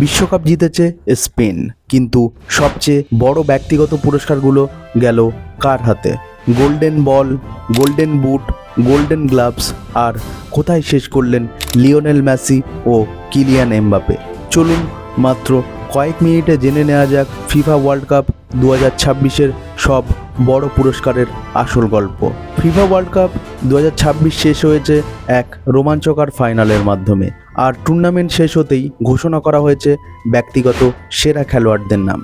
বিশ্বকাপ জিতেছে স্পেন, কিন্তু সবচেয়ে বড় ব্যক্তিগত পুরস্কারগুলো গেল কার হাতে? Golden ball, golden boot, golden gloves, আর কোথায় শেষ করলেন লিওনেল মেসি ও কিলিয়ান এমবাপে? চলুন মাত্র কয়েক মিনিটে জেনে নেওয়া যাক ফিফা ওয়ার্ল্ড কাপ 2026-এর সব বড় পুরস্কারের আসল গল্প। ফিফা ওয়ার্ল্ড কাপ 2026 শেষ হয়েছে এক রোমাঞ্চকর ফাইনালের মাধ্যমে, আর টুর্নামেন্ট শেষ হতেই ঘোষণা করা হয়েছে ব্যক্তিগত সেরা খেলোয়াড়দের নাম।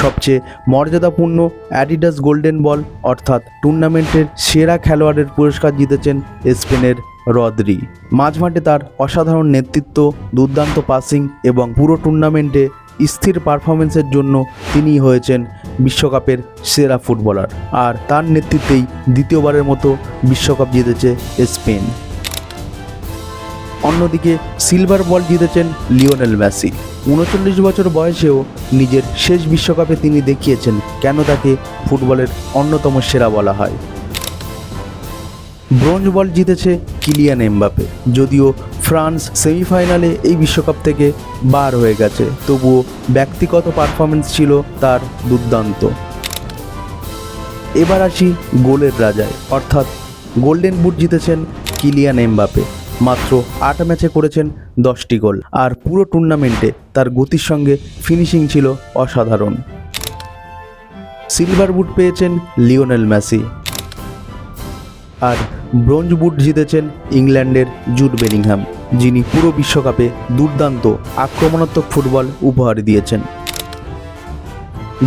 সবচেয়ে মর্যাদাপূর্ণ অ্যাডিডাস গোল্ডেন বল অর্থাৎ টুর্নামেন্টের সেরা খেলোয়াড়ের পুরস্কার জিতেছেন স্পেনের রদ্রি। মাঝমাঠে তার অসাধারণ নেতৃত্ব, দুর্দান্ত পাসিং এবং পুরো টুর্নামেন্টে স্থির পারফরমেন্সের জন্য তিনি হয়েছেন বিশ্বকাপের সেরা ফুটবলার, আর তার নেতৃত্বেই দ্বিতীয়বারের মতো বিশ্বকাপ জিতেছে স্পেন। অন্যদিকে সিলভার বল জিতেছেন লিওনেল মেসি। 39 বছর বয়সেও নিজের শেষ বিশ্বকাপে তিনি দেখিয়েছেন কেন তাকে ফুটবলের অন্যতম সেরা বলা হয়। ব্রোঞ্জ বল জিতেছে কিলিয়ান এমবাপে। যদিও ফ্রান্স সেমিফাইনালে এই বিশ্বকাপ থেকে বার হয়ে গেছে, তবুও ব্যক্তিগত পারফরমেন্স ছিল তার দুর্দান্ত। এবার আসি গোলের রাজায়, অর্থাৎ গোল্ডেন বুট জিতেছেন কিলিয়ান এমবাপে। মাত্র 8 ম্যাচে করেছেন 10টি গোল, আর পুরো টুর্নামেন্টে তার গতির সঙ্গে ফিনিশিং ছিল অসাধারণ। সিলভার বুট পেয়েছেন লিওনেল মেসি, আর ব্রোঞ্জ বুট জিতেছেন ইংল্যান্ডের জুড বেলিংহাম, যিনি পুরো বিশ্বকাপে দুর্দান্ত আক্রমণাত্মক ফুটবল উপহার দিয়েছেন।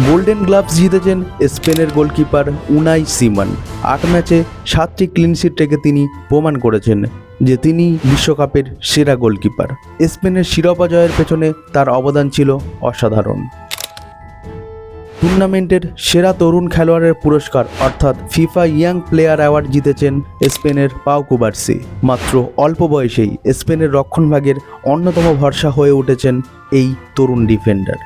গোল্ডেন গ্লাভস জিতেছেন স্পেনের গোলকিপার উনাই সিমন। 8 ম্যাচে 7টি ক্লিনশিট রেখে তিনি প্রমাণ করেছেন যে তিনি বিশ্বকাপের সেরা গোলকিপার। স্পেনের শিরোপা জয়ের পেছনে তার অবদান ছিল অসাধারণ। টুর্নামেন্টের সেরা তরুণ খেলোয়াড়ের পুরস্কার অর্থাৎ ফিফা ইয়াং প্লেয়ার অ্যাওয়ার্ড জিতেছেন স্পেনের পাউ কুবার্সি। মাত্র অল্প বয়সেই স্পেনের রক্ষণভাগের অন্যতম ভরসা হয়ে উঠেছেন এই তরুণ ডিফেন্ডার।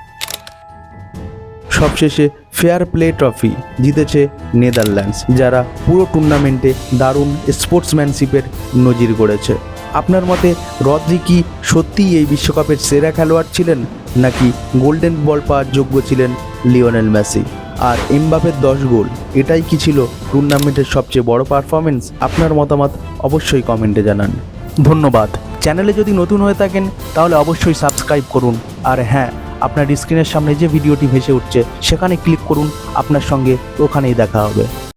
সবশেষে ফেয়ার প্লে ট্রফি জিতেছে নেদারল্যান্ডস, যারা পুরো টুর্নামেন্টে দারুণ স্পোর্টসম্যানশিপের নজির গড়েছে। আপনার মতে রদ্রি কি সত্যিই এই বিশ্বকাপের সেরা খেলোয়াড় ছিলেন, নাকি গোল্ডেন বল পাওয়ার যোগ্য ছিলেন লিওনেল মেসি? আর এমবাপের 10 গোল, এটাই কি ছিল টুর্নামেন্টের সবচেয়ে বড় পারফরমেন্স? আপনার মতামত অবশ্যই কমেন্টে জানান। ধন্যবাদ। চ্যানেলে যদি নতুন হয়ে থাকেন তাহলে অবশ্যই সাবস্ক্রাইব করুন, আর হ্যাঁ, আপনার স্ক্রিনের সামনে যে ভিডিওটি ভেসে উঠছে সেখানে ক্লিক করুন। আপনার সঙ্গে ওখানেই দেখা হবে।